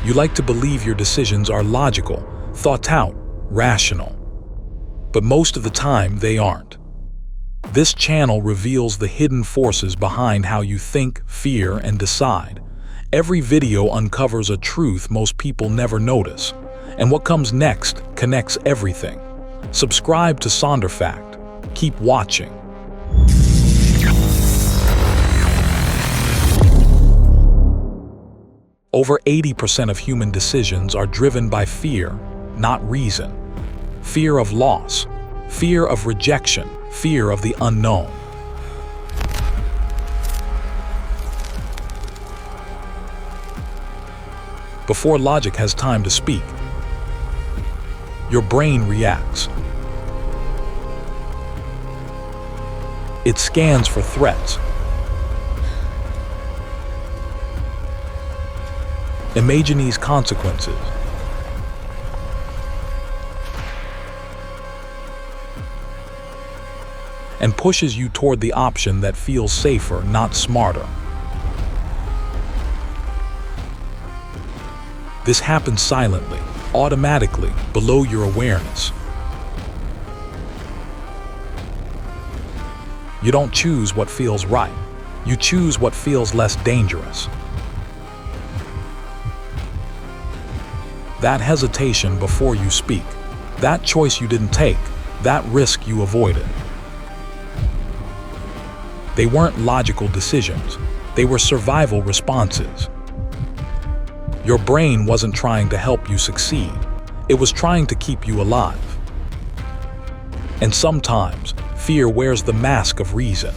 You like to believe your decisions are logical, thought out, rational. But most of the time, they aren't. This channel reveals the hidden forces behind how you think, fear, and decide. Every video uncovers a truth most people never notice. And what comes next connects everything. Subscribe to Sonder Fact. Keep watching. Over 80% of human decisions are driven by fear, not reason. Fear of loss, fear of rejection, fear of the unknown. Before logic has time to speak, your brain reacts. It scans for threats, imagines consequences, and pushes you toward the option that feels safer, not smarter. This happens silently, automatically, below your awareness. You don't choose what feels right. You choose what feels less dangerous. That hesitation before you speak, that choice you didn't take, that risk you avoided. They weren't logical decisions. They were survival responses. Your brain wasn't trying to help you succeed. It was trying to keep you alive. And sometimes, fear wears the mask of reason.